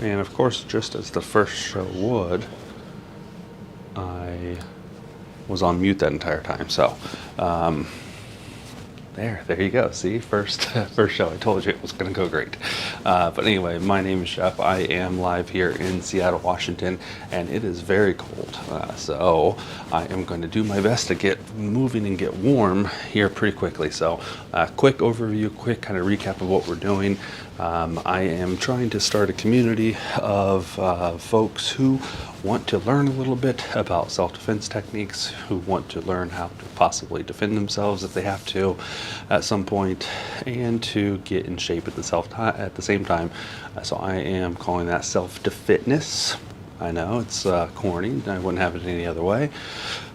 And of course, just as the first show would, I was on mute that entire time. So there you go. See, first show. I told you it was going to go great. But anyway, my name is Shep. I am live here in Seattle, Washington, and it is very cold. So I am going to do my best to get moving and get warm here pretty quickly. So quick overview, quick kind of recap of what we're doing. I am trying to start a community of folks who want to learn a little bit about self-defense techniques, who want to learn how to possibly defend themselves if they have to at some point, and to get in shape at the same time. So I am calling that self-defitness. I know it's corny. I wouldn't have it any other way.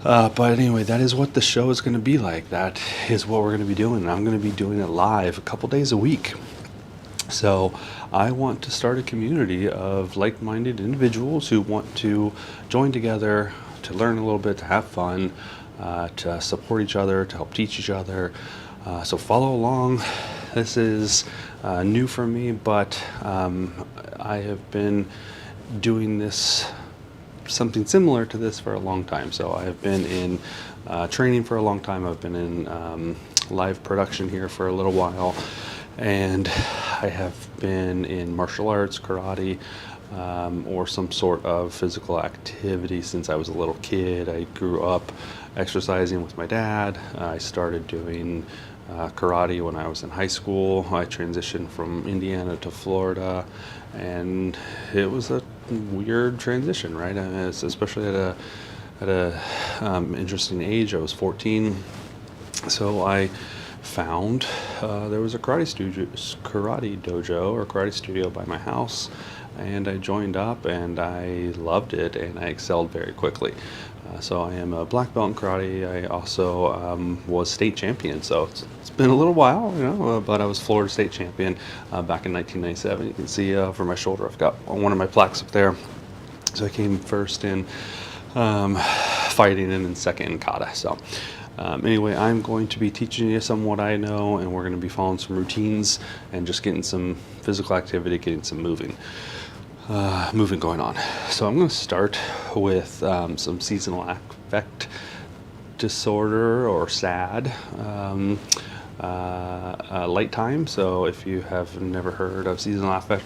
But anyway, that is what the show is going to be like. That is what we're going to be doing. I'm going to be doing it live a couple days a week. So I want to start a community of like-minded individuals who want to join together to learn a little bit, to have fun, to support each other, to help teach each other. So follow along. This is new for me, but I have been doing this, something similar to this, for a long time. So I have been in training for a long time. I've been in live production here for a little while. And I have been in martial arts, karate, or some sort of physical activity since I was a little kid. I grew up exercising with my dad. I started doing karate when I was in high school. I transitioned from Indiana to Florida, and it was a weird transition, right? Especially at a interesting age. I was 14, so I found there was a karate dojo or karate studio by my house, and I joined up, and I loved it, and I excelled very quickly. So I am a black belt in karate. I also was state champion, so it's been a little while, but I was Florida state champion back in 1997. You can see over my shoulder I've got one of my plaques up there. So I came first in fighting and then second in kata. So anyway, I'm going to be teaching you some of what I know, and we're going to be following some routines and just getting some physical activity, getting some moving going on. So I'm going to start with some seasonal affect disorder, or SAD, light time. So if you have never heard of seasonal affect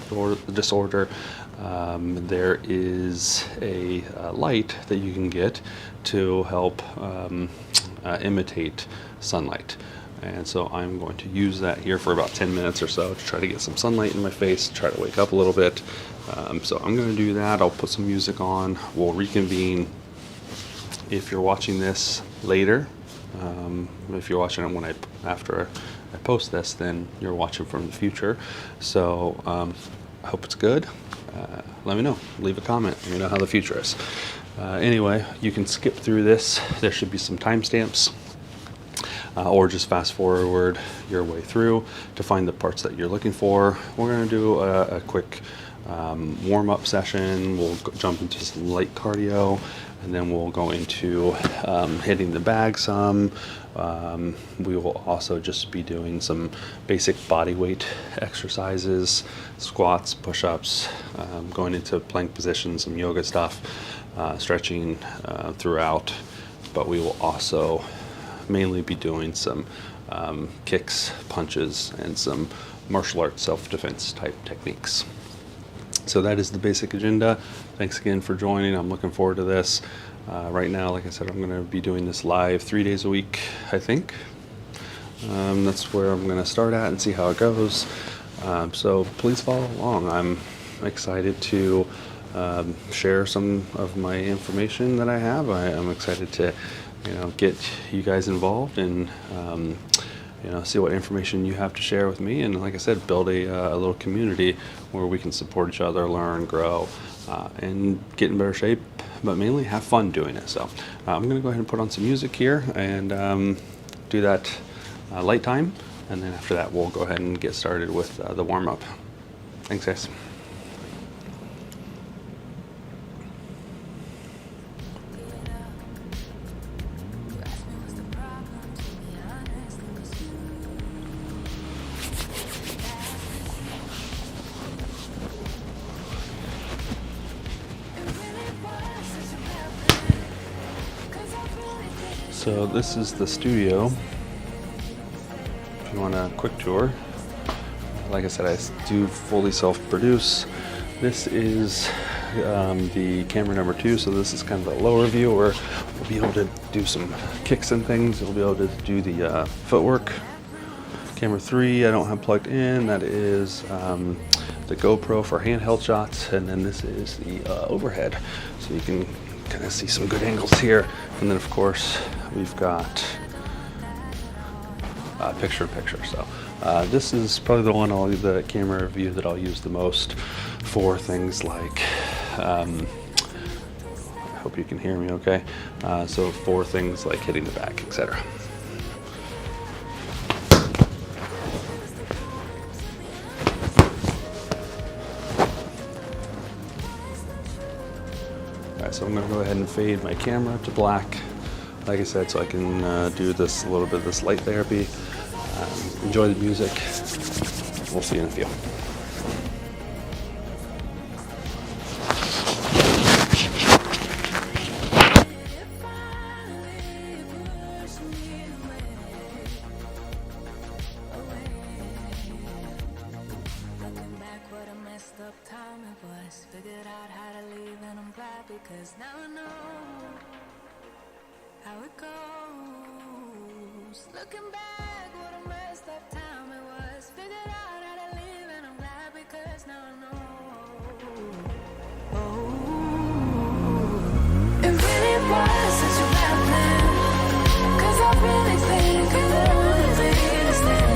disorder, there is a light that you can get to help imitate sunlight. And so I'm going to use that here for about 10 minutes or so to try to get some sunlight in my face, try to wake up a little bit. So I'm going to do that. I'll put some music on. We'll reconvene. If you're watching this later, if you're watching it after I post this, then you're watching from the future. So I hope it's good. Let me know. Leave a comment. Let me know how the future is. Anyway, you can skip through this. There should be some timestamps, or just fast forward your way through to find the parts that you're looking for. We're going to do a quick warm-up session. We'll jump into some light cardio, and then we'll go into hitting the bag some. We will also just be doing some basic body weight exercises, squats, push-ups, going into plank positions, some yoga stuff, stretching throughout. But we will also mainly be doing some kicks, punches, and some martial arts self-defense type techniques. So that is the basic agenda. Thanks again for joining. I'm looking forward to this. Right now, like I said, I'm going to be doing this live 3 days a week, I think. That's where I'm going to start at and see how it goes. So please follow along. I'm excited to share some of my information that I have. I'm excited to get you guys involved and see what information you have to share with me, and like I said, build a little community where we can support each other, learn, grow, and get in better shape, but mainly have fun doing it. So I'm going to go ahead and put on some music here and do that light time, and then after that we'll go ahead and get started with the warm-up. Thanks, guys. So this is the studio. If you want a quick tour, like I said, I do fully self-produce. This is the camera number 2, so this is kind of the lower view where we'll be able to do some kicks and things. We'll be able to do the footwork. Camera 3 I don't have plugged in. That is the GoPro for handheld shots, and then this is the overhead, so you can kind of see some good angles here. And then of course we've got picture-in-picture. So this is probably the camera view that I'll use the most for things like, I hope you can hear me okay, so for things like hitting the back, etc. Alright, so I'm going to go ahead and fade my camera to black, like I said, so I can do this a little bit of this light therapy. Enjoy the music. We'll see you in a few. Figured out how to leave, and I'm glad because now I know how it goes. Looking back, what a messed up time it was. Figured out how to leave, and I'm glad because now I know. Oh, it really was such a bad plan, 'cause I really think I really understand.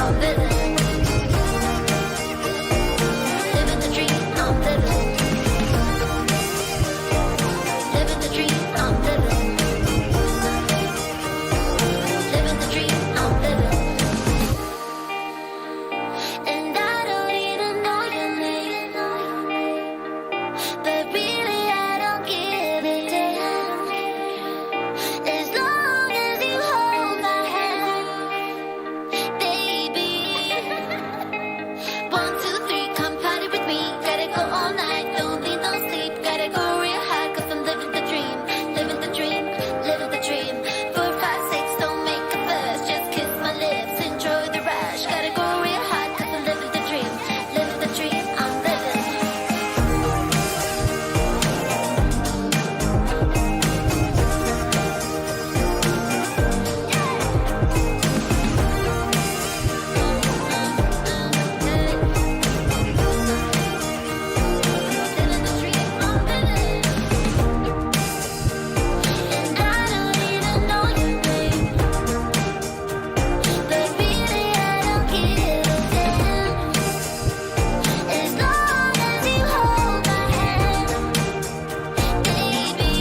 I'm living. Living the dream, I'm living. Living the dream, I'm living. Living the dream, I'm living. And I don't even know your name, but really I don't give a damn. As long as you hold my hand, baby. 1, 2, 3, come party with me. Gotta go all night, don't need no sleep. Gotta go real high, 'cause I'm living the dream. Living the dream, living the dream. 4, 5, 6, don't make a fuss. Just kiss my lips, enjoy the rush. Gotta go real high, 'cause I'm living the dream. Living the dream, I'm living. Living the dream, I'm living. And I don't even know your name, but really I don't give a damn. As long as you hold my hand, baby.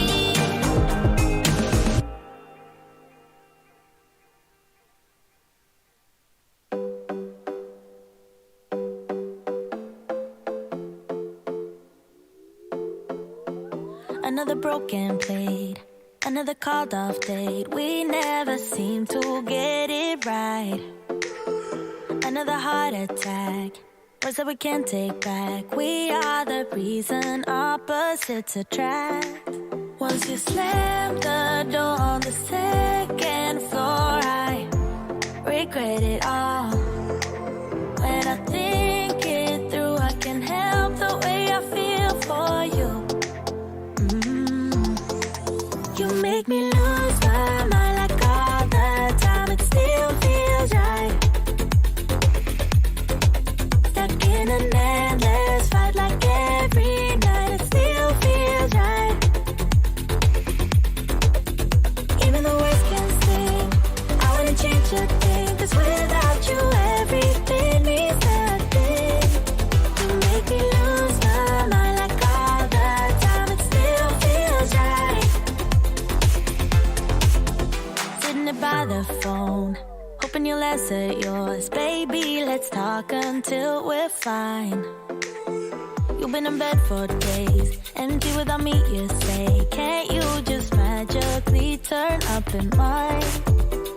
Another broken plate, another called off date. We never seem to get it right. Another heart attack, words that we can't take back. We are the reason opposites attract. Once you slam the door on the second floor, I regret it all. When I think it through, I can help the way I feel for you. You make me lose my mind like all the time. It still feels right. Stuck in an endless fight like every night. It still feels right. Even the worst can sing. I wouldn't change a thing, 'cause without you everything means nothing. You make me lose my mind like all the time. It still feels right. Sitting there by the phone, hoping you'll answer yours. Baby, let's talk until we're fine. You've been in bed for days, empty without me, you say. Can't you just magically turn up in mine?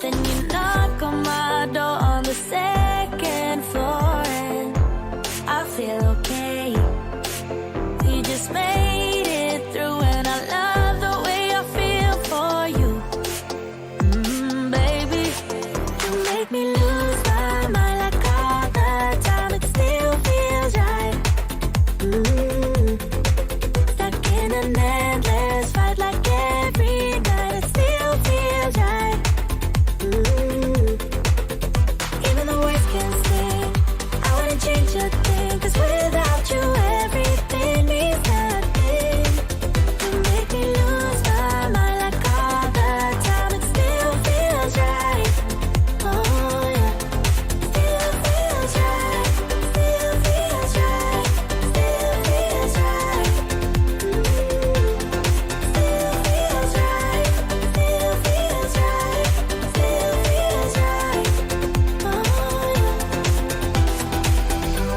Then you knock on my door on the second floor, and I feel okay. We just made it through, and I love the way I feel for you. Baby, you make me lose my mind like all the time. It still feels right. Stuck in an endless fight like every night. It still feels right. Even the worst can stay. I wouldn't change a thing, 'cause without you everything means nothing. You make me lose my mind like all the time. It still feels right. Oh yeah, still feels right. Still feels right. Still feels right. Still feels right. Still feels right. Still feels right. Oh yeah.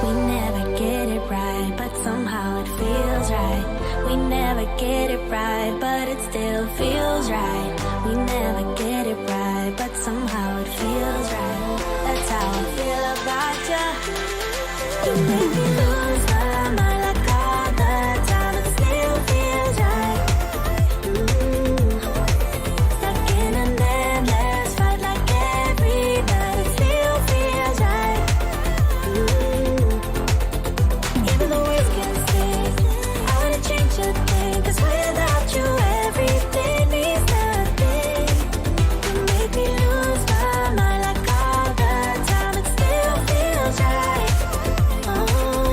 We never get it right, but somehow it feels right. We never get it right, but it still feels right. We never get it right, but somehow it feels right. That's how I feel about you. You make me lose my mind like all the time. It still feels right. Stuck in an endless fight like every night. It still feels right. Even the worst can stay. I wouldn't change a thing, 'cause without you everything means nothing. You make me lose my mind like all the time. It still feels right. Oh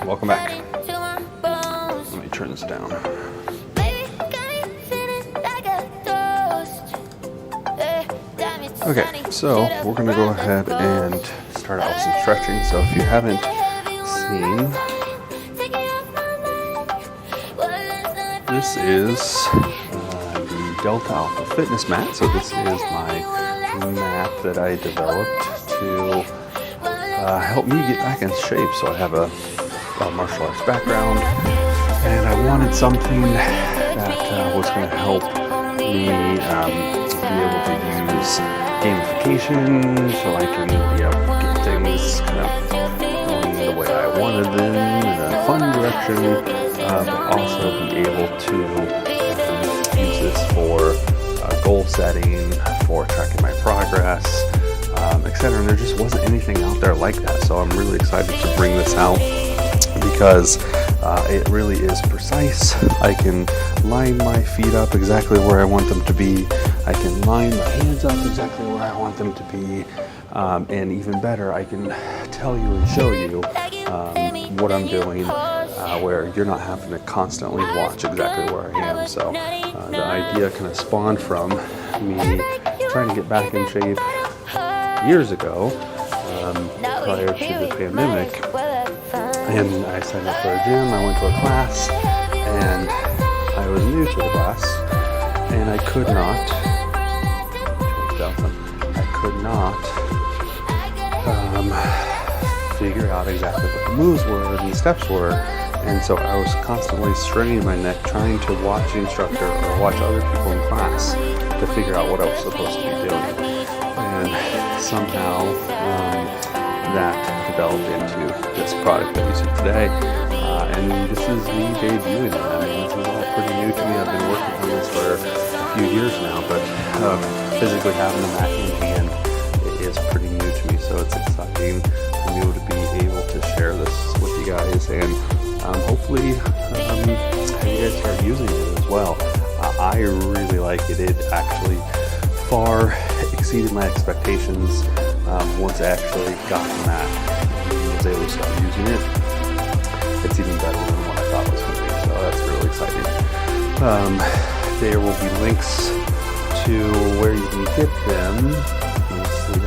welcome back. Let me turn this down. Okay, so we're going to go ahead and start out with some stretching. So if you haven't seen, this is the Delta Alpha Fitness mat. So this is my mat that I developed to help me get back in shape. So I have a martial arts background, and I wanted something that was going to help me be able to use gamification, so I can get things kind of going the way I wanted them in a fun direction, but also be able to use this for goal setting, for tracking my progress, etc. And there just wasn't anything out there like that, so I'm really excited to bring this out because it really is precise. I can line my feet up exactly where I want them to be. I can line my hands up exactly where I want them to be. And even better, I can tell you and show you what I'm doing where you're not having to constantly watch exactly where I am. So the idea kind of spawned from me trying to get back in shape years ago, prior to the pandemic. And I signed up for a gym, I went to a class, and I was new to the class, and I could not figure out exactly what the moves were and the steps were, and so I was constantly straining my neck trying to watch the instructor or watch other people in class to figure out what I was supposed to be doing. And somehow that developed into this product that you see today, and this is me debuting it. I mean, this is all pretty new to me. I've been working on this for a few years now, but physically having the mat in hand, it is pretty new to me, so it's exciting for me to be able to share this with you guys, and hopefully you guys start using it as well. I really like it. It actually far exceeded my expectations once I actually got the mat and was able to start using it. It's even better than what I thought it was going to be, so that's really exciting. There will be links to where you can get them. Let's see, I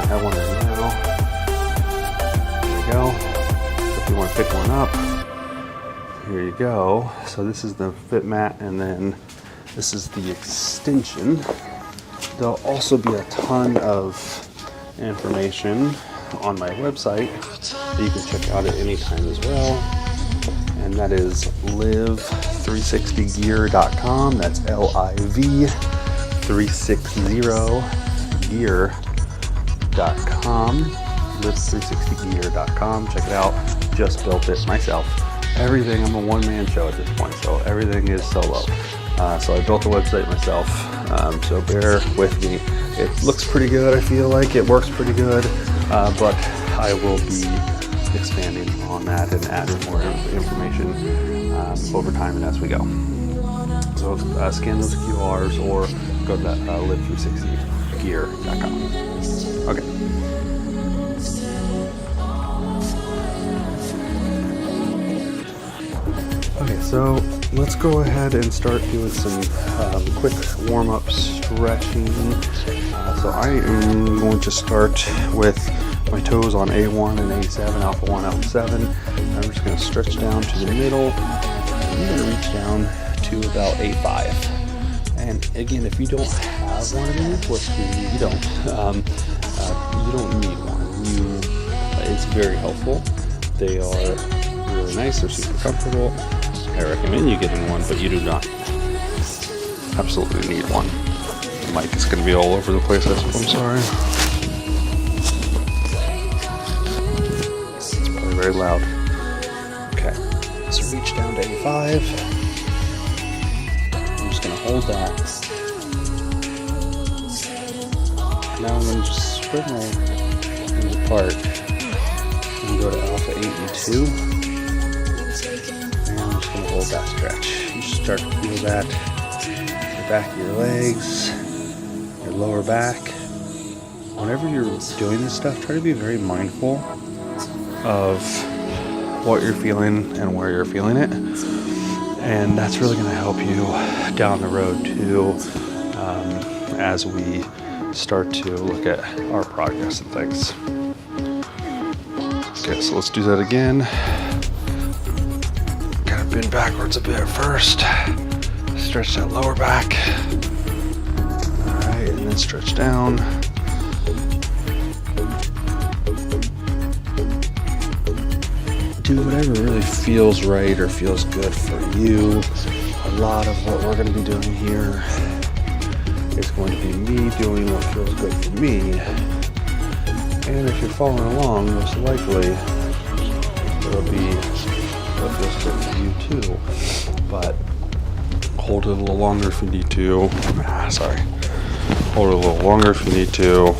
have one right now. There you go. So if you want to pick one up, here you go. So this is the fit mat, and then this is the extension. There'll also be a ton of information on my website that you can check out at any time as well, and that is live360gear.com. That's live360gear.com. live360gear.com. Check it out. Just built it myself. Everything, I'm a one-man show at this point, so everything is solo. So I built the website myself, so bear with me. It looks pretty good, I feel like. It works pretty good, but I will be expanding on that and adding more information over time and as we go. So scan those QRs or go to live360gear.com. Okay. Okay, so let's go ahead and start doing some quick warm-up stretching. So I am going to start with my toes on A1 and A7, Alpha 1, Alpha 7. I'm just going to stretch down to the middle. I'm going to reach down to about A5. And again, if you don't have one of these, which you don't need one. It's very helpful. They are really nice. They're super comfortable. I recommend you getting one, but you do not absolutely need one. The mic is going to be all over the place. I'm sorry. It's probably very loud. Okay, so reach down to A5. I'm just going to hold that. Now I'm going to just spread my hands apart and go to Alpha 8 and 2. Hold that stretch. You start to feel that in the back of your legs, your lower back. Whenever you're doing this stuff, try to be very mindful of what you're feeling and where you're feeling it. And that's really going to help you down the road too, as we start to look at our progress and things. Okay, so let's do that again. Gotta bend backwards a bit first. Stretch that lower back. All right, and then stretch down. Do whatever really feels right or feels good for you. A lot of what we're going to be doing here is going to be me doing what feels good for me. And if you're following along, most likely it'll be what feels good for you too. But hold it a little longer if you need to. Hold it a little longer if you need to.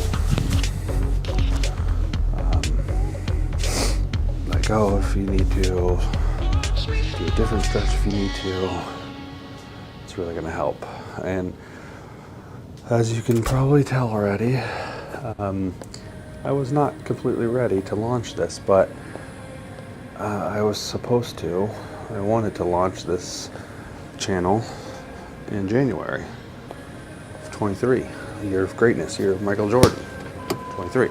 Let go if you need to. Do a different stretch if you need to. It's really going to help. And as you can probably tell already, I was not completely ready to launch this, but I was supposed to. I wanted to launch this channel in January of 23, a year of greatness, year of Michael Jordan, 23.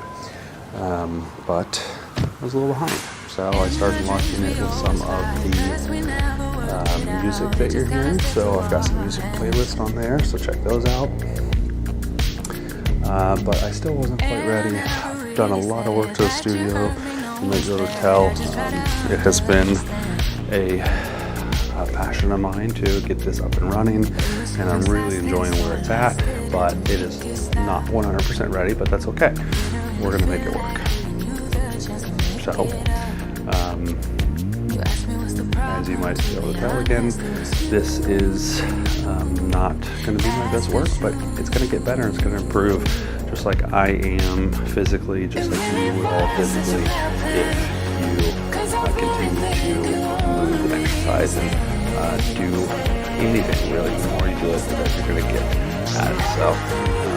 But I was a little behind, so I started launching it with some of the music that you're hearing. So I've got some music playlists on there, so check those out. But I still wasn't quite ready. I've done a lot of work to the studio. You might be able to tell it has been a passion of mine to get this up and running, and I'm really enjoying where it's at, but it is not 100% ready, but that's okay. We're going to make it work. So, as you might be able to tell again, this is not going to be my best work, but it's going to get better, it's going to improve, just like I am physically, just like you would all physically if you continue to move and exercise and do anything really. The more you do it, the better you're going to get at it. So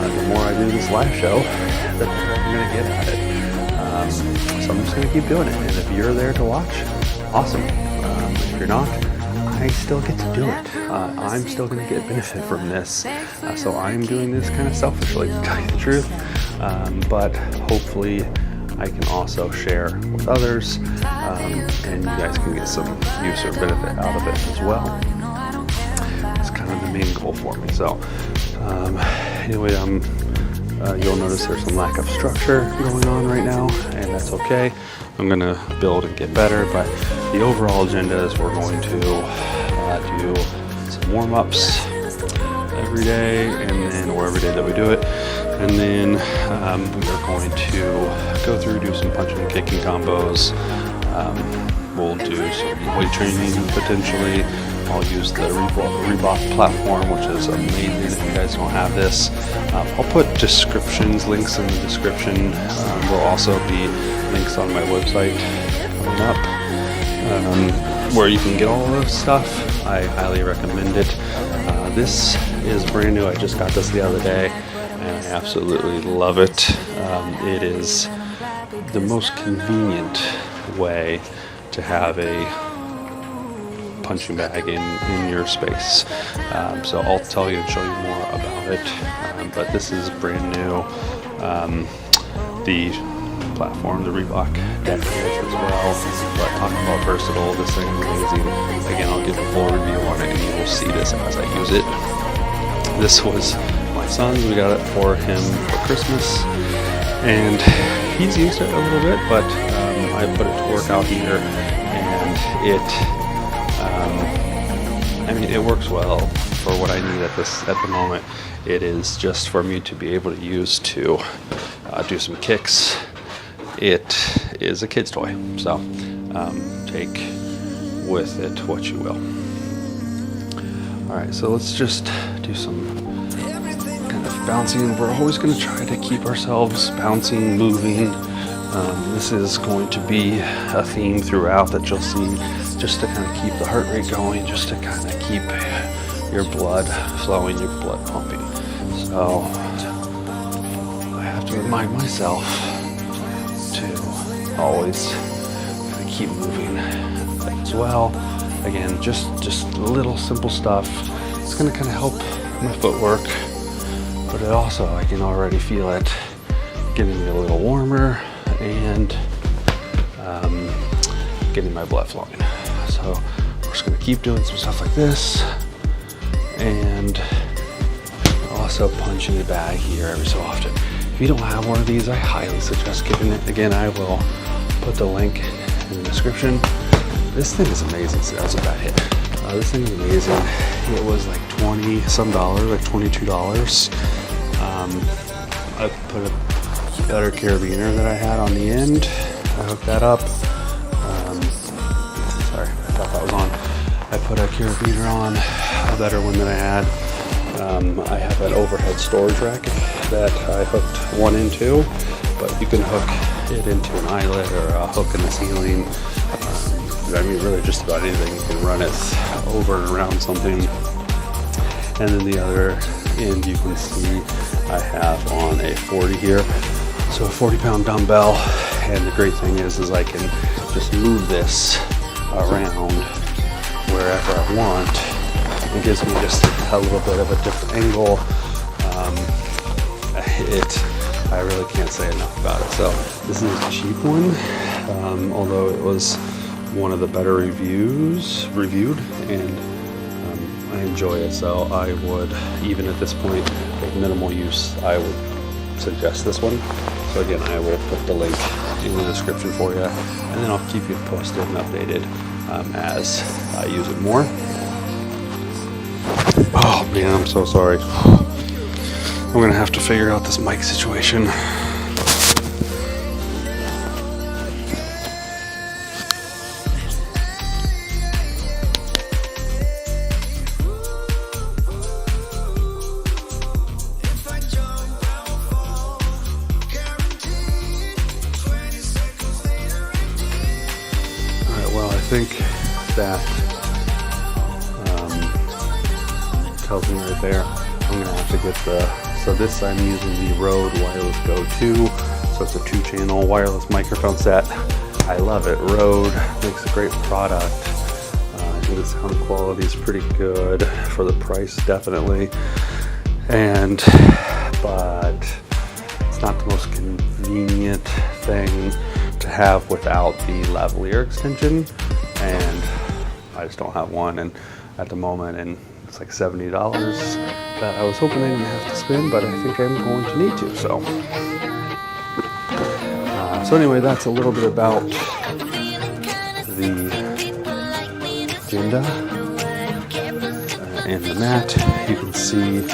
the more I do this live show, the better I'm going to get at it. So I'm just going to keep doing it. And if you're there to watch, awesome. If you're not, I still get to do it. I'm still going to get benefit from this. So I'm doing this kind of selfishly, to tell you the truth. But hopefully I can also share with others, and you guys can get some use or benefit out of it as well. It's kind of the main goal for me. So anyway, you'll notice there's some lack of structure going on right now, and that's okay. I'm going to build and get better, but the overall agenda is we're going to do some warm-ups every day, and then, or every day that we do it, and then we are going to go through, do some punching and kicking combos. We'll do some weight training potentially. I'll use the Reebok platform, which is amazing if you guys don't have this. I'll put links in the description. There'll also be links on my website coming up where you can get all of this stuff. I highly recommend it. This is brand new. I just got this the other day, and I absolutely love it. It is the most convenient way to have a punching bag in your space. So I'll tell you and show you more about it. But this is brand new. The platform, the Reebok deck is as well. But talking about versatile, this thing is amazing. Again, I'll give a full review on it, and you will see this as I use it. This was my son's. We got it for him for Christmas, and he's used it a little bit, but I put it to work out here, and it works well for what I need at the moment. It is just for me to be able to use to do some kicks. It is a kid's toy, so take with it what you will. All right, so let's just do some kind of bouncing. We're always going to try to keep ourselves bouncing, moving. This is going to be a theme throughout that you'll see, just to kind of keep the heart rate going, just to kind of keep your blood flowing, your blood pumping. So I have to remind myself to always keep moving as well. Again, just little simple stuff. It's gonna kind of help my footwork, but it also, I can already feel it getting me a little warmer and getting my blood flowing. So we're just gonna keep doing some stuff like this, and also punching the bag here every so often. If you don't have one of these, I highly suggest getting it. Again, I will put the link in the description. This thing is amazing. So that was a bad hit. This thing is amazing. It was like $20 some, like $22. I put a better carabiner that I had on the end. I hooked that up. Sorry, I thought that was on. I put a carabiner on, a better one than I had. I have an overhead storage rack that I hooked one into, but you can hook it into an eyelet or a hook in the ceiling. I mean, really just about anything. You can run it over and around something. And then the other end, you can see I have on a 40 here. So a 40-pound dumbbell. And the great thing is I can just move this around wherever I want. It gives me just a little bit of a different angle. I really can't say enough about it. So this is a cheap one, although it was one of the better reviewed, and I enjoy it. So I would, even at this point, with minimal use, I would suggest this one. So again, I will put the link in the description for you, and then I'll keep you posted and updated as I use it more. Oh man, I'm so sorry. I'm gonna have to figure out this mic situation. I think that tells me right there. I'm gonna have to get so this, I'm using the Rode Wireless Go 2, so it's a 2-channel wireless microphone set. I love it. Rode makes a great product. I think the sound quality is pretty good for the price, definitely. But it's not the most convenient thing to have without the lavalier extension, and I just don't have one, and at the moment, and it's like $70 that I was hoping I didn't have to spend, but I think I'm going to need to. So anyway, that's a little bit about the agenda and the mat. You can see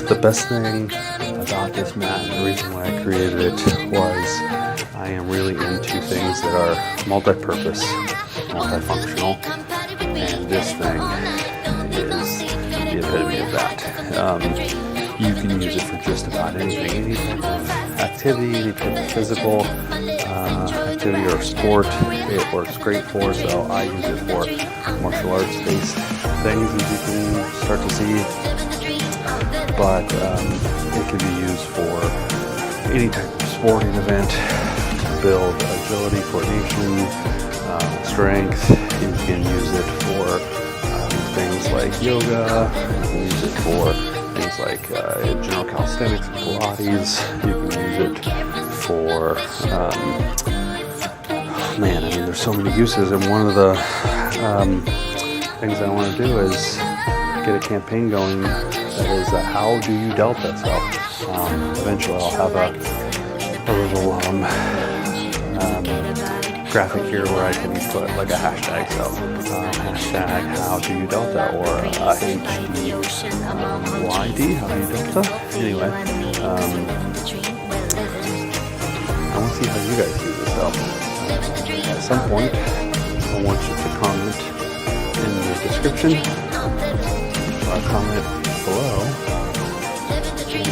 the best thing about this mat, and the reason why I created it, was I am really into things that are multi-purpose, multifunctional, and this thing is the epitome of that. You can use it for just about anything, any type of activity, any type of physical activity or sport. It works great for, so I use it for martial arts based things, as you can start to see. But it can be used for any type of sporting event to build agility, coordination, strength. You can use it for things like yoga. You can use it for things like general calisthenics and Pilates. You can use it for there's so many uses, and one of the things I want to do is get a campaign going that is how do you delta. So eventually I'll have a little graphic here where I can put like a hashtag. So hashtag how do you delta, or HDYD, how do you delta. Anyway, I want to see how you guys do this. So at some point, I want you to comment in the description, or comment below, and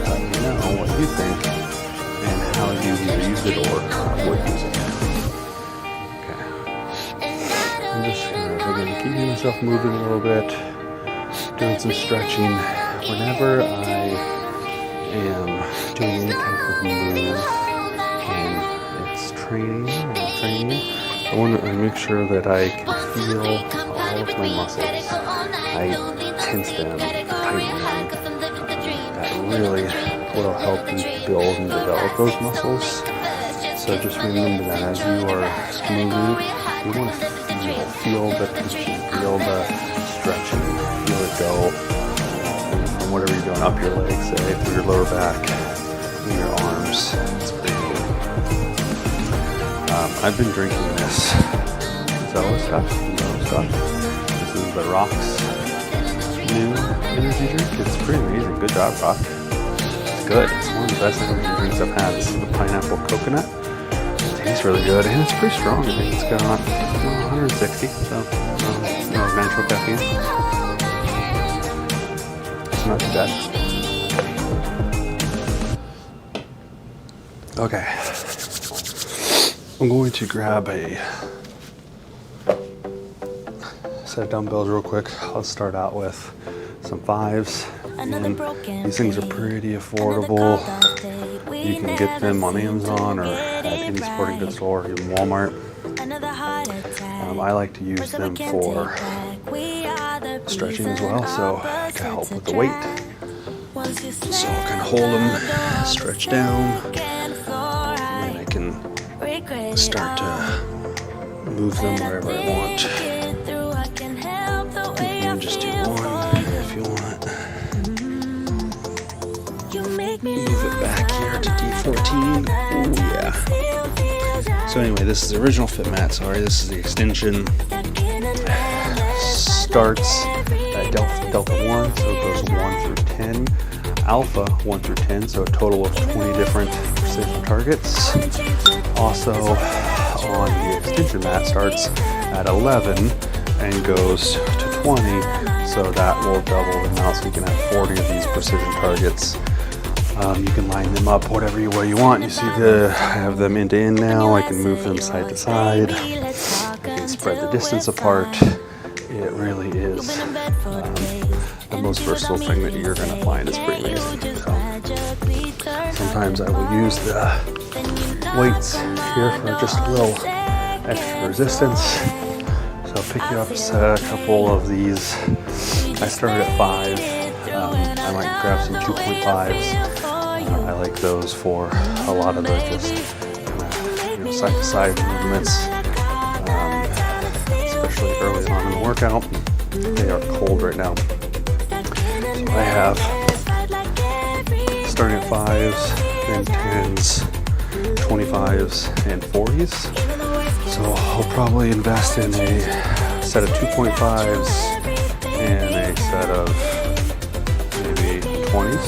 let me know what you think and how you either use it or would use it. Okay. I'm just again keeping myself moving a little bit, doing some stretching. Whenever I am doing any type of move, and it's training or training, I want to make sure that I can feel all of my muscles. I tense them, tighten them. That really will help you build and develop those muscles. So just remember that as you are moving, you want to feel the tension, feel the stretching, feel it go from whatever you're doing up your legs, say, through your lower back, in your arms. It's pretty good. I've been drinking this Zello stuff. This is the Rock's new energy drink. It's pretty amazing. Good job, Rock. It's good. It's one of the best energy drinks I've had. This is the pineapple coconut. It tastes really good, and it's pretty strong. I think it's got 160, so no natural caffeine. It's not too bad. Okay. I'm going to grab a set of dumbbells real quick. I'll start out with some 5s. And these things are pretty affordable. You can get them on Amazon or at any sporting goods store, even Walmart. I like to use them for stretching as well, so to help with the weight. So I'll kind of hold them, stretch down, and then I can start to move them wherever I want. You can just do one if you want. Move it back here to D14. Oh yeah. So anyway, this is the original fit mat. Sorry, this is the extension. Starts at Delta 1, so it goes 1 through 10. Alpha 1 through 10, so a total of 20 different precision targets. Also on the extension mat starts at 11 and goes to 20, so that will double the amount, so you can have 40 of these precision targets. You can line them up whatever way you want. You see I have them end to end now. I can move them side to side. I can spread the distance apart. It really is the most versatile thing that you're going to find. It's pretty amazing. So, sometimes I will use the weights here for just a little extra resistance. So I'll pick you up a couple of these. I started at 5. I might grab some 2.5s. I like those for a lot of the just side-to-side movements, especially early on in the workout. They are cold right now. So I have starting at 5s, then 10s, 25s, and 40s. So I'll probably invest in a set of 2.5s and a set of maybe 20s.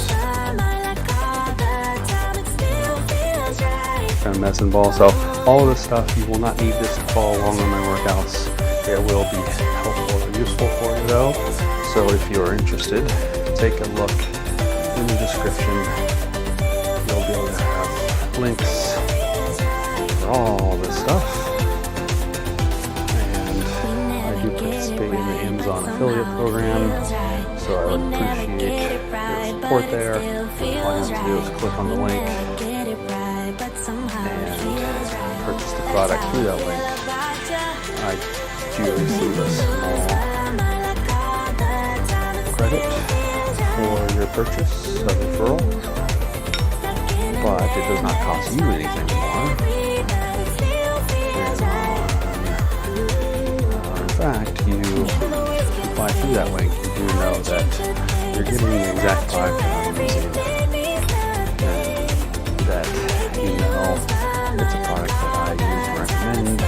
Kind of messing ball. So all of this stuff, you will not need this to follow along on my workouts. It will be helpful or useful for you though. So if you are interested, take a look in the description. You'll be able to have links for all this stuff. And I do participate in the Amazon affiliate program, so I would appreciate your support there. All you have to do is click on the link and purchase the product through that link. I do receive a small credit for your purchase of referral, but it does not cost you anything more. And in fact, you buy through that link, you do know that you're getting the exact product that I'm using, and that you know it's a product that I use and recommend.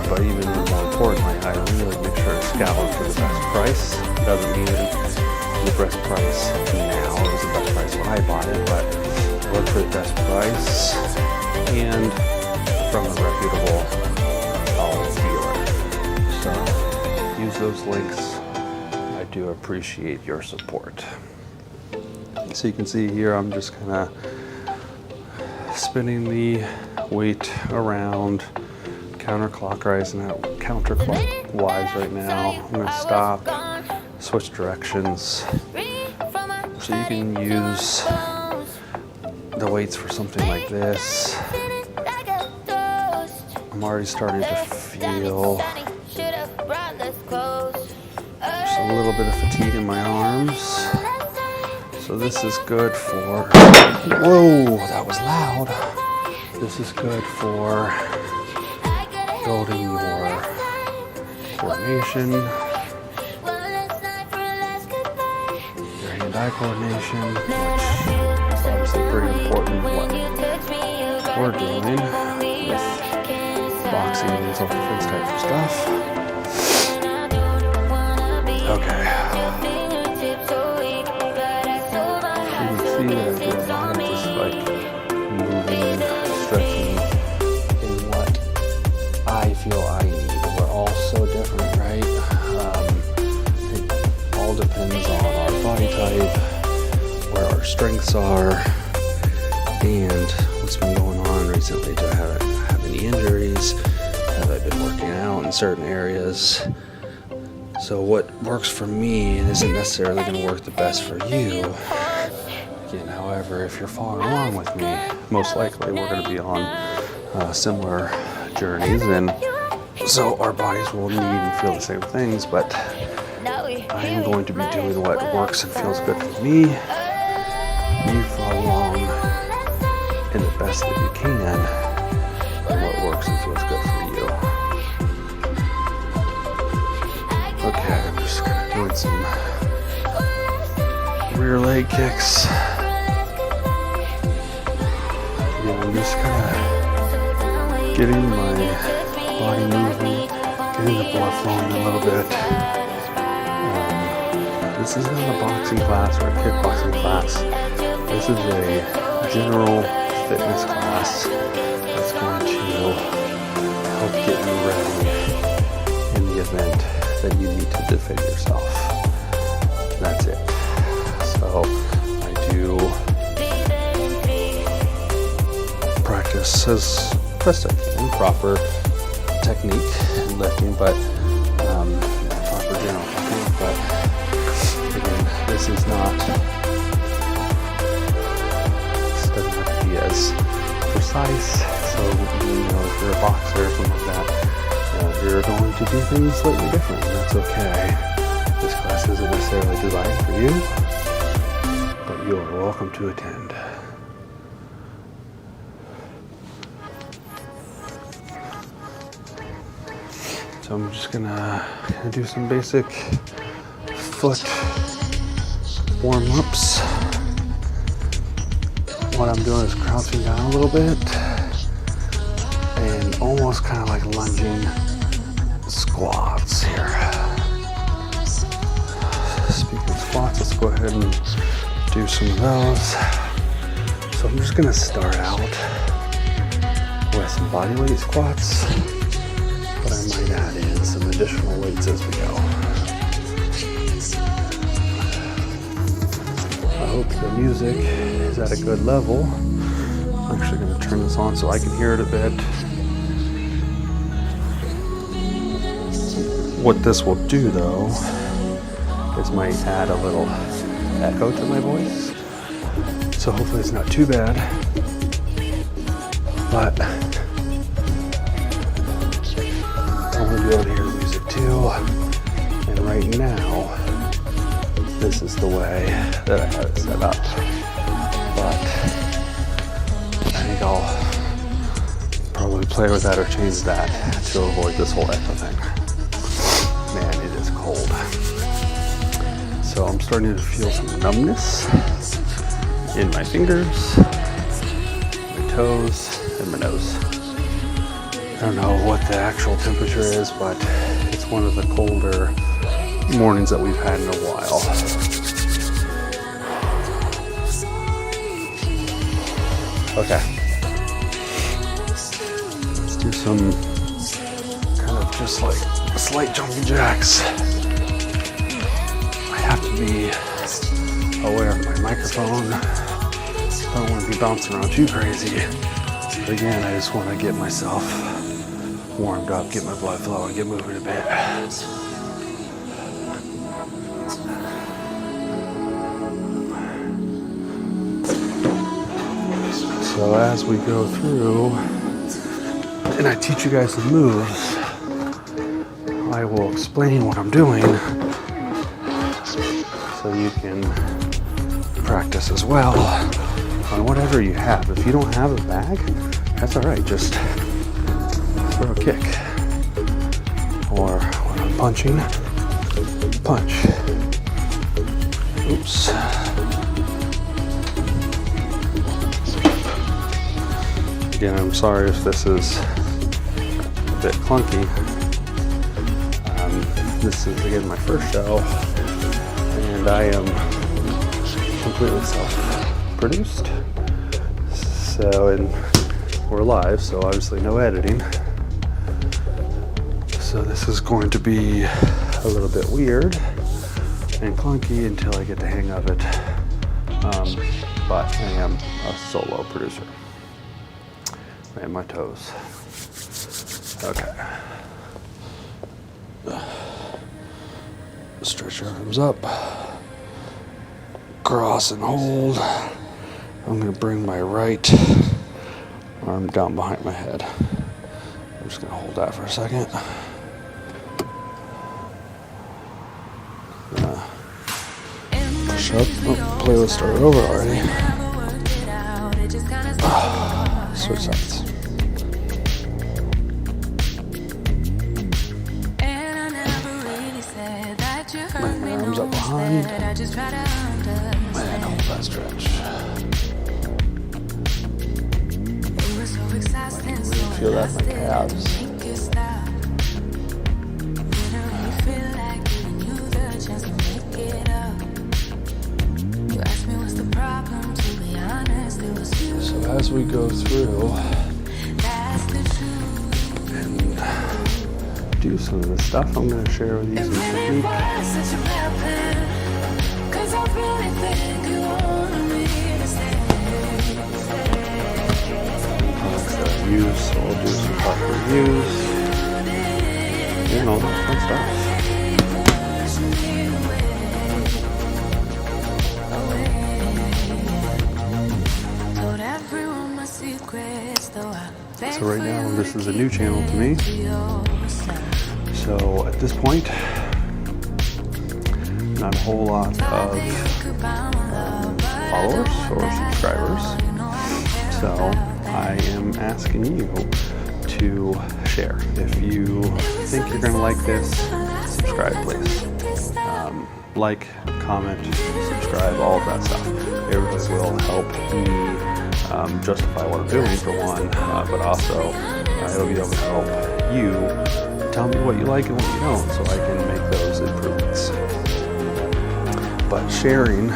But even more importantly, I really make sure to scout for the best price. It doesn't mean the best price now is the best price when I bought it, but look for the best price and from a reputable dealer. So use those links. I do appreciate your support. So you can see here, I'm just kind of spinning the weight around counterclockwise right now. I'm going to stop, switch directions. So you can use the weights for something like this. I'm already starting to feel just a little bit of fatigue in my arms. So this is good for, whoa, that was loud. This is good for building your coordination, your hand-eye coordination, which is obviously pretty important what we're doing with boxing and self-defense type of stuff. Okay. You can see that I do a lot of just like moving, stretching in what I feel I need. We're all so different, right? It all depends on our body type, where our strengths are, and what's been going on recently. Do I have any injuries? Have I been working out in certain areas? So what works for me isn't necessarily going to work the best for you. Again, however, if you're following along with me, most likely we're going to be on similar journeys, and so our bodies will need and feel the same things, but I am going to be doing what works and feels good for me. You follow along in the best that you can, and what works and feels good for you. Okay, I'm just kind of doing some rear leg kicks. Yeah, I'm just kind of getting my body moving, getting the blood flowing a little bit. This is not a boxing class or a kickboxing class. This is a general fitness class that's going to help get you ready in the event that you need to defend yourself. That's it. So I do practice as best I can, proper technique and lifting, but proper general technique. But again, this is not. Doesn't have to be as precise. So if you're a boxer or something like that, you're going to do things slightly different, and that's okay. This class isn't necessarily designed for you, but you are welcome to attend. So I'm just gonna do some basic foot warm-ups. What I'm doing is crouching down a little bit and almost kind of like lunging squats here. Speaking of squats, let's go ahead and do some of those. So I'm just gonna start out with some body weight squats, but I might add in some additional weights as we go. I hope the music is at a good level. I'm actually going to turn this on so I can hear it a bit. What this will do, though, is might add a little echo to my voice. So hopefully it's not too bad. But I want to be able to hear the music too. And right now, this is the way that I have it set up. But I think I'll probably play with that or change that to avoid this whole echo thing. Man, it is cold. So I'm starting to feel some numbness in my fingers, my toes, and my nose. I don't know what the actual temperature is, but it's one of the colder mornings that we've had in a while. Okay. Let's do some kind of just like slight jumping jacks. I have to be aware of my microphone. I don't want to be bouncing around too crazy. But again, I just want to get myself warmed up, get my blood flowing, get moving a bit. So as we go through, and I teach you guys the moves, I will explain what I'm doing so you can practice as well on whatever you have. If you don't have a bag, that's all right. Just throw a kick. Or when I'm punching, punch. Oops. Again, I'm sorry if this is a bit clunky. This is, again, my first show, and I am completely self-produced. So, and we're live, so obviously no editing. So this is going to be a little bit weird and clunky until I get the hang of it. But I am a solo producer. And my toes. Okay. Stretch your arms up. Cross and hold. I'm going to bring my right arm down behind my head. I'm just going to hold that for a second. Shut. Oh, playlist started over already. Switch sides. My arms up behind. And hold that stretch. Feel that in my calves. So as we go through and do some of this stuff, I'm going to share with you some technique. Products that I use, so I'll do some product reviews and all that fun stuff. So right now, this is a new channel to me. So at this point, not a whole lot of followers or subscribers. So I am asking you to share. If you think you're going to like this, subscribe, please. Like, comment, subscribe, all of that stuff. It really will help me justify what I'm doing, for one, but also it'll be able to help you tell me what you like and what you don't, so I can make those improvements. But sharing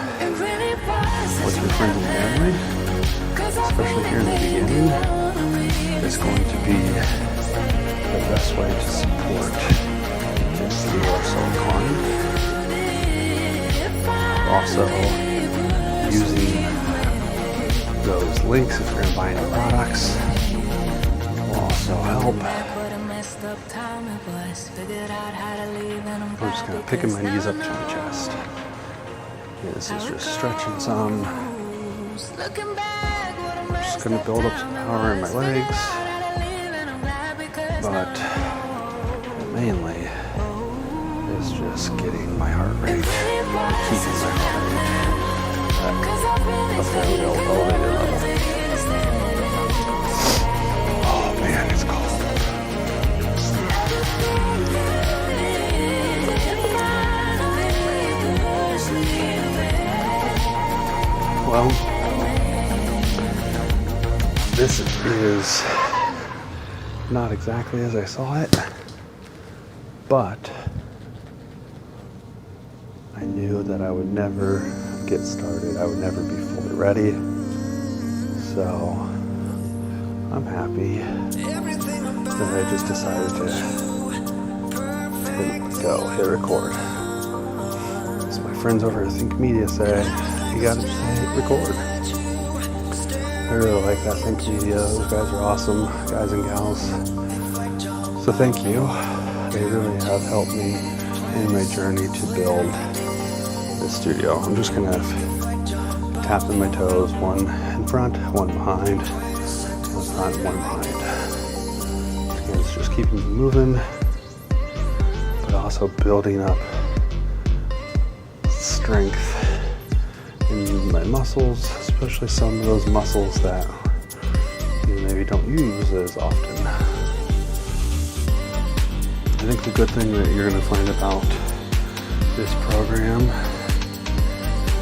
with your friends and family, especially here in the beginning, is going to be the best way to support if you are so inclined. Also, using those links if you're going to buy any products will also help. I'm just kind of picking my knees up to my chest. Yeah, this is just stretching some. I'm just going to build up some power in my legs. But mainly, it's just getting my heart rate, keeping my heart rate at a fairly elevated level. Oh man, it's cold. Well, this is not exactly as I saw it, but I knew that I would never get started. I would never be fully ready. So I'm happy that I just decided to hit record. As my friends over at Think Media say, you gotta just hit record. I really like that Think Media. Those guys are awesome, guys and gals. So thank you. They really have helped me in my journey to build this studio. I'm just gonna tap in my toes, one in front, one behind, one front, one behind. is just keeping me moving, but also building up strength in my muscles, especially some of those muscles that you maybe don't use as often. I think the good thing that you're going to find about this program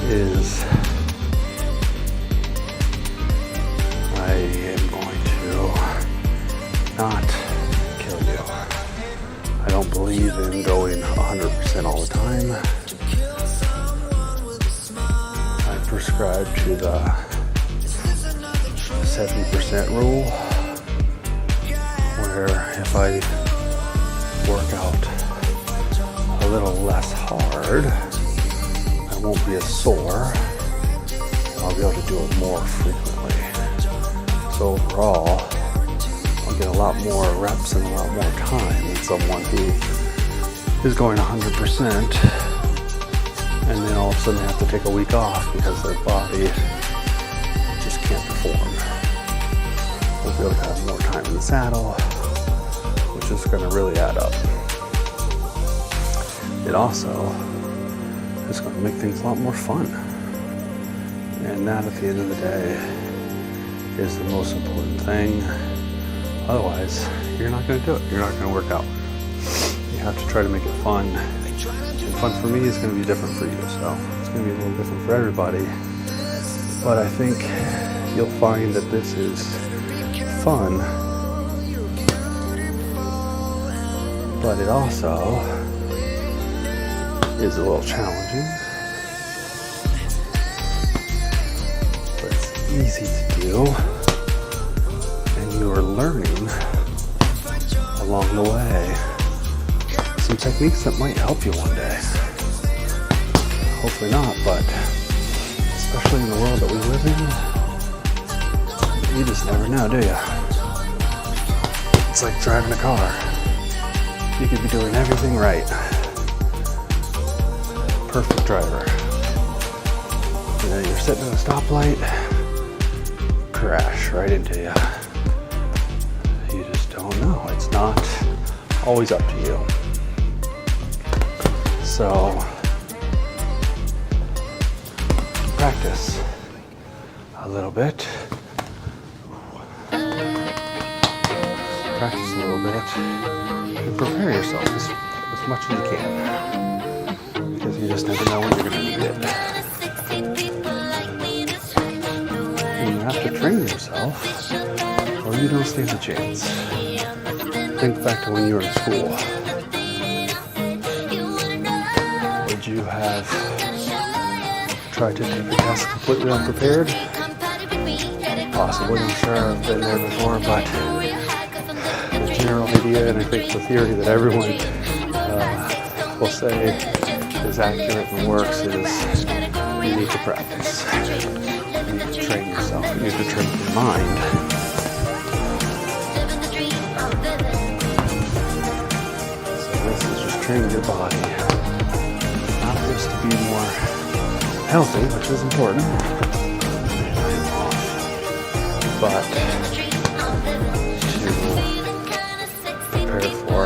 is I am going to not kill you. I don't believe in going 100% all the time. I prescribe to the 70% rule, where if I work out a little less hard, I won't be as sore, and I'll be able to do it more frequently. So overall, I'll get a lot more reps and a lot more time than someone who is going 100% and then all of a sudden they have to take a week off because their body just can't perform. They'll be able to have more time in the saddle, which is going to really add up. It also is going to make things a lot more fun. And that, at the end of the day, is the most important thing. Otherwise, you're not going to do it. You're not going to work out. You have to try to make it fun. And fun for me is going to be different for you. So it's going to be a little different for everybody. But I think you'll find that this is fun. But it also is a little challenging. But it's easy to do. And you are learning along the way some techniques that might help you one day. Hopefully not, but especially in the world that we live in, you just never know, do you? It's like driving a car. You could be doing everything right. Perfect driver. And then you're sitting at a stoplight, crash right into you. You just don't know. It's not always up to you. So, practice a little bit. Practice a little bit and prepare yourself as much as you can, because you just never know when you're going to need it. And you have to train yourself or you don't stand a chance. Think back to when you were in school. Would you have tried to take a test completely unprepared? Possibly, I'm sure I've been there before, but the general idea, and I think the theory that everyone will say is accurate and works, is you need to practice. You need to train yourself. You need to train your mind. So this is just training your body, not just to be more healthy, which is important, but to prepare for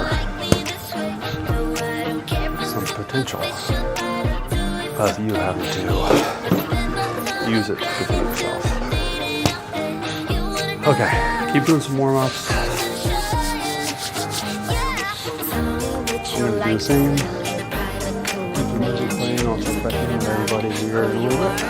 some potential of you having to use it to defend yourself. Okay, keep doing some warm-ups. I'm going to do the same. Keep the music playing. I'll check back in with everybody here in a little bit.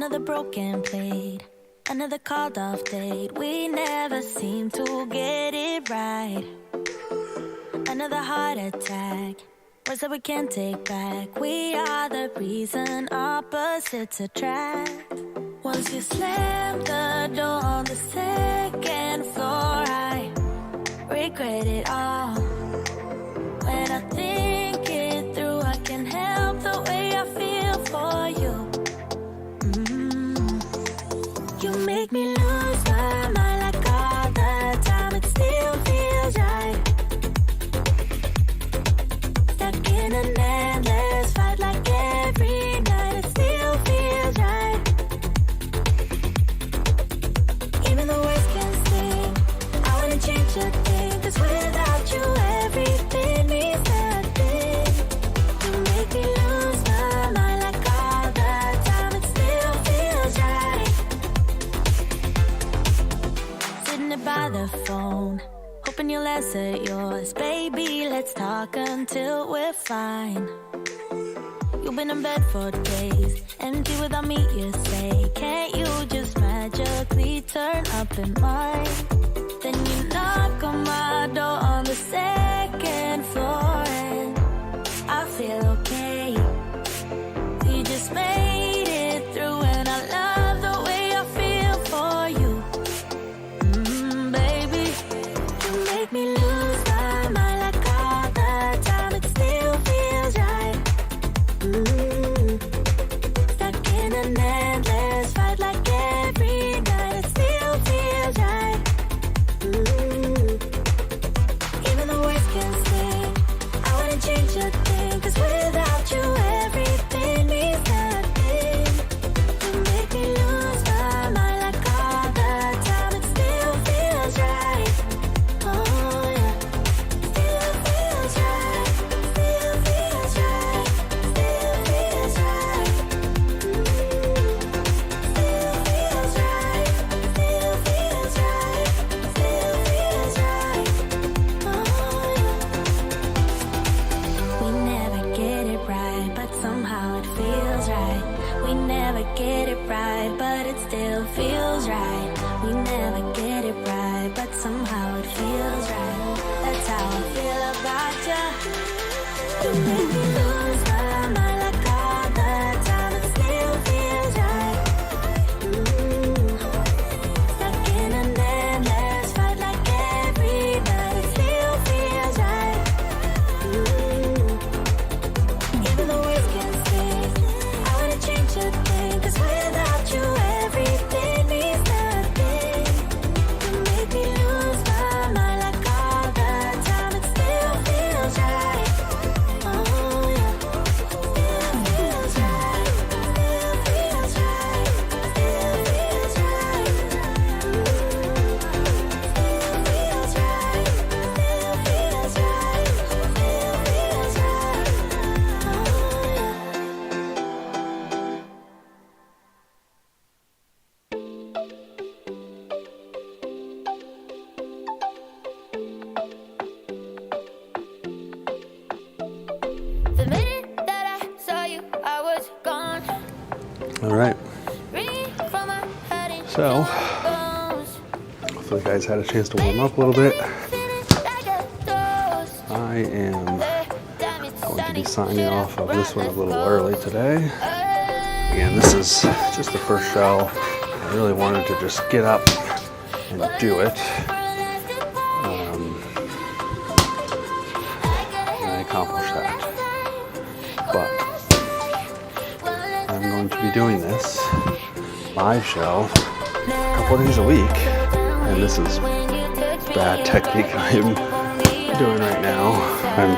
Another broken plate, another called off date. We never seem to get it right. Another heart attack, words that we can't take back. We are the reason opposites attract. Once you slam the door on the second floor, I regret it all. When I think it through, I can help the way I feel for you. You make me lose my mind like all the time. It still feels right. Stuck in an endless fight like every night. It still feels right. Even the worst can sting. I wouldn't change a thing, 'cause without you everything means nothing. You make me lose my mind like all the time. It still feels right. Sitting there by the phone, hoping you'll answer yours. Baby, let's talk until we're fine. You've been in bed for days, empty without me, you say. Can't you just magically turn up in mine? Then you knock on my door on the second floor, and I feel okay. You just made it through, and I love the way I feel for you. Baby, you make me lose my mind like all the time. It still feels right. Stuck in an endless fight like every night. It still feels right. Even the worst can sting. I wouldn't change a thing, 'cause without you everything means nothing. You make me lose my mind like all the time. It still feels right. Oh yeah, still feels right. Still feels right. Still feels right. Still feels right. Still feels right. Still feels right. Oh yeah. We never get it right, but somehow it feels right. We never get it right, but it still feels right. We never get it right, but somehow it feels right. That's how I feel about you. You make me lose my mind like all the time. It still feels right. Stuck in an endless fight like every night. It still feels right. Even the worst can sting. I wouldn't change a thing, 'cause without you everything means nothing. You make me lose my mind like all the time. It still feels right. Oh yeah, still feels right. Still feels right. Still feels right. Still feels right. Still feels right. Still feels right. Oh yeah. The minute that I saw you, I was gone. All right. Ringing from my head into So, my bones. hopefully you guys had a chance to warm up a little bit. Feeling like a dose. I am Damn, it's going to sunny. be signing off of this one a little early today. Again, this is just the first show. I really wanted to just get up and do it. And I accomplished that. But I'm going to be doing this live show a couple of days a week. And this is bad technique I'm doing right now. I'm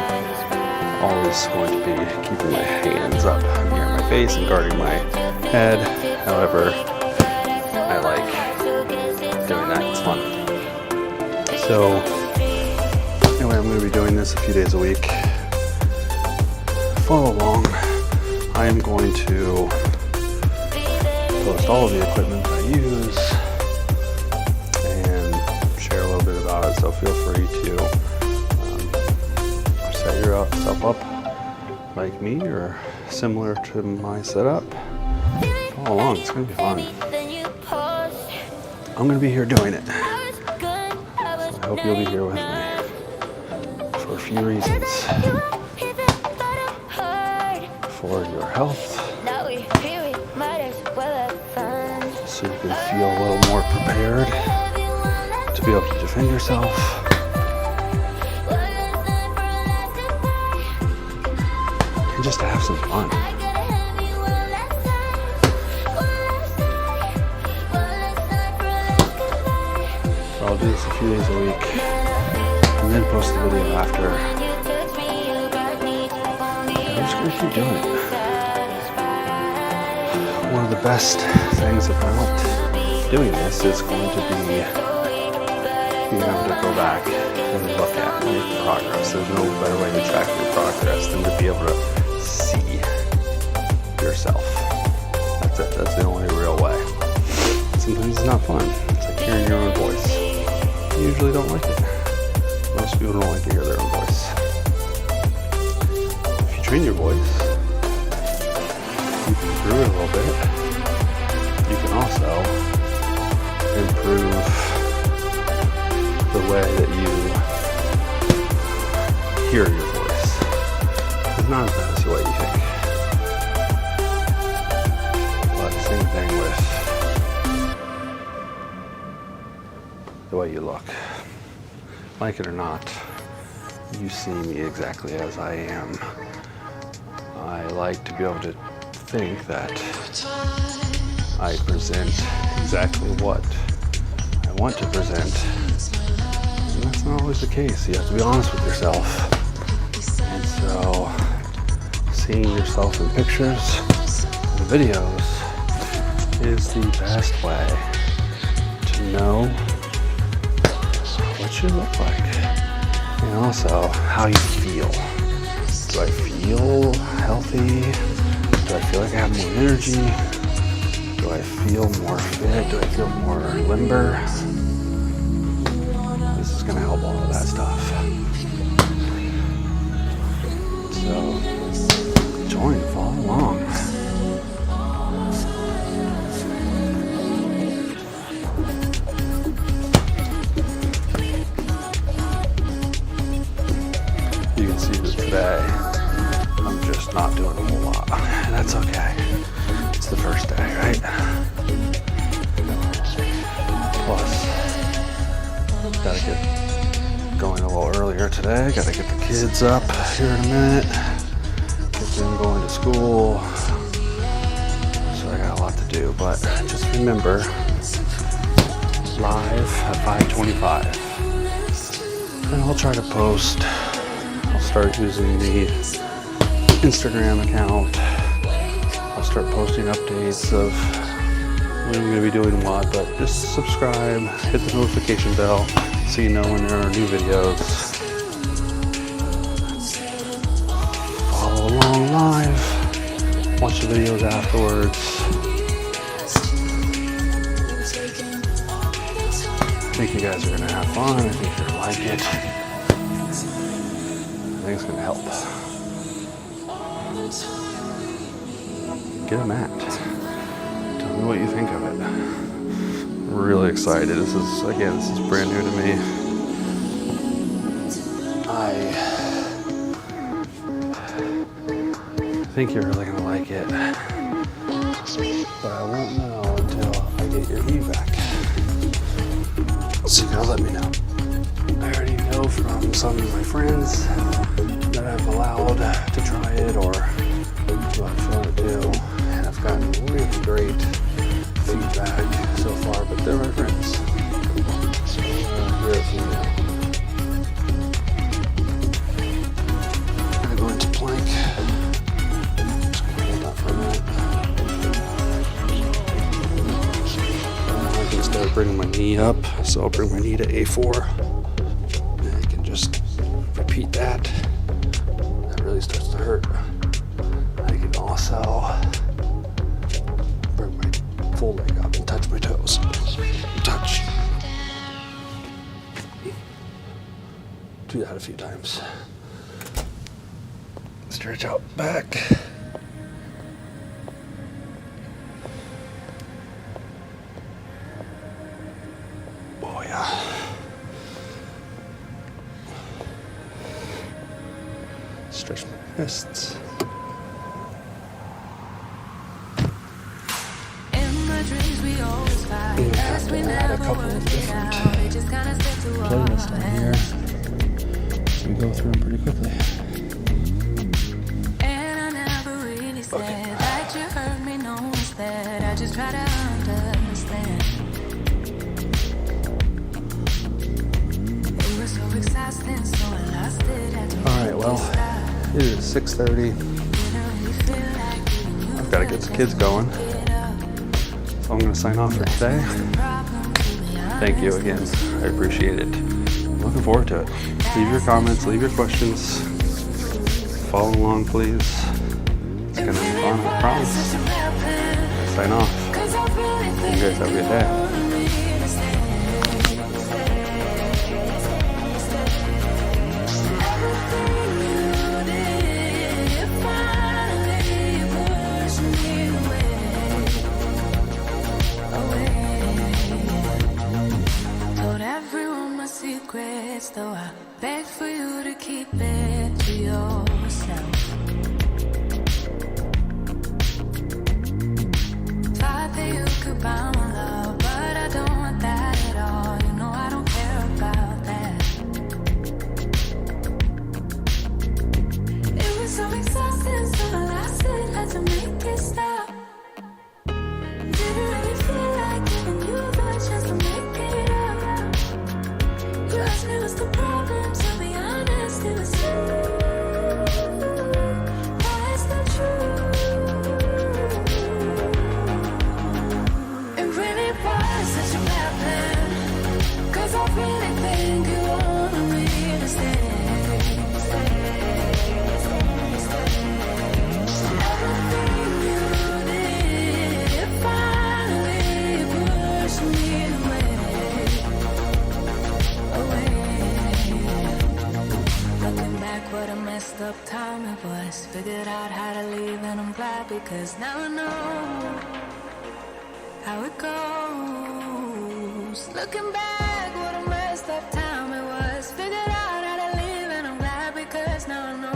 always going to be keeping my hands up near my face and guarding my head. However, I like doing that. It's fun. So anyway, I'm going to be doing this a few days a week. Follow along. I am going to post all of the equipment that I use and share a little bit about it. So feel free to set yourself up like me or similar to my setup. follow along. It's going to be fun. Then you pause. I'm going to be here doing it. I was good, I was I hope you'll be here with me for a few reasons. For your health, Now we here, we might as well have fun. so you can feel a little more prepared to be able to defend yourself. And just to have some fun. So I'll do this a few days a week and then post the video after. I'm just going to keep doing it. One of the best things about doing this is going to be being able to go back and look at your progress. There's no better way to track your progress than to be able to see yourself. That's it. That's the only real way. Sometimes it's not fun. It's like hearing your own voice. You usually don't like it. Most people don't like to hear their own voice. If you train your voice, you can improve it a little bit. You can also improve the way that you hear your voice. It's not as bad as what you think. But same thing with the way you look. Like it or not, you see me exactly as I am. I like to be able to think that I present exactly what I want to present. And that's not always the case. You have to be honest with yourself. And so, seeing yourself in pictures and videos is the best way to know what you look like. And also, how you feel. Do I feel healthy? Do I feel like I have more energy? Do I feel more fit? Do I feel more limber? This is going to help all of that stuff. So, join, follow along. You can see that today, I'm just not doing a whole lot. And that's okay. It's the first day, right? Plus, gotta get going a little earlier today. Gotta get the kids up here in a minute. Get them going to school. So I got a lot to do. But just remember, live at 5:25. And I'll try to post. I'll start using the Instagram account. I'll start posting updates of when I'm going to be doing what, but just subscribe, hit the notification bell so you know when there are new videos. Follow along live, watch the videos afterwards. I think you guys are going to have fun. I think you're going to like it. I think it's going to help. Get a mat. Tell me what you think of it. I'm really excited. This is brand new to me. I think you're really gonna like it. But I won't know until I get your feedback. So you gotta let me know. I already know from some of my friends that I've allowed to try it or what I want to do. And I've gotten really great feedback so far, but they're my friends. So hear it from them. I'm going to plank. Just going to hold that for a minute. I can start bringing my knee up, so I'll bring my knee to A4. And I can just repeat that. That really starts to hurt. I can also bring my full leg up and touch my toes. Touch. Do that a few times. Stretch out back. Stretch my wrists. And have to add a couple of different playlists on here. So we go through them pretty quickly. Okay. Alright, well, it is 6:30. I've got to get the kids going. So I'm going to sign off for today. Thank you again. I appreciate it. I'm looking forward to it. Leave your comments, leave your questions. Follow along, please. It's going to be fun, I promise. Sign off. You guys have a good day. Though I beg for you to keep it to yourself. Thought that you could buy my love, but I don't want that at all. You know I don't care about that. It was so exhausting, so I lasted, had to make it stop. Didn't really feel like giving you the chance to make it up. You asked me what's the problem, to be honest, it was you. Why is that true? It really was such a bad plan, 'cause I really think you wanted me to stay. Everything you did finally pushed me away. Looking back, what a messed up time it was. Figured out how to leave and I'm glad, because now I know how it goes. Looking back, what a messed up time it was. Figured out how to leave and I'm glad, because now I know.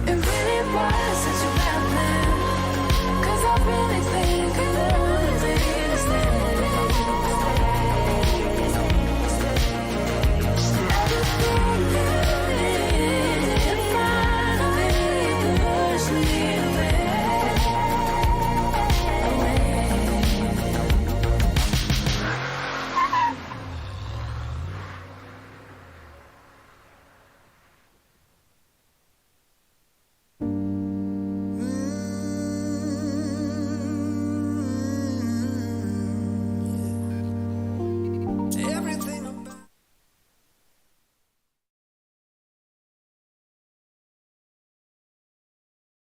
It really was such a bad plan, 'cause I really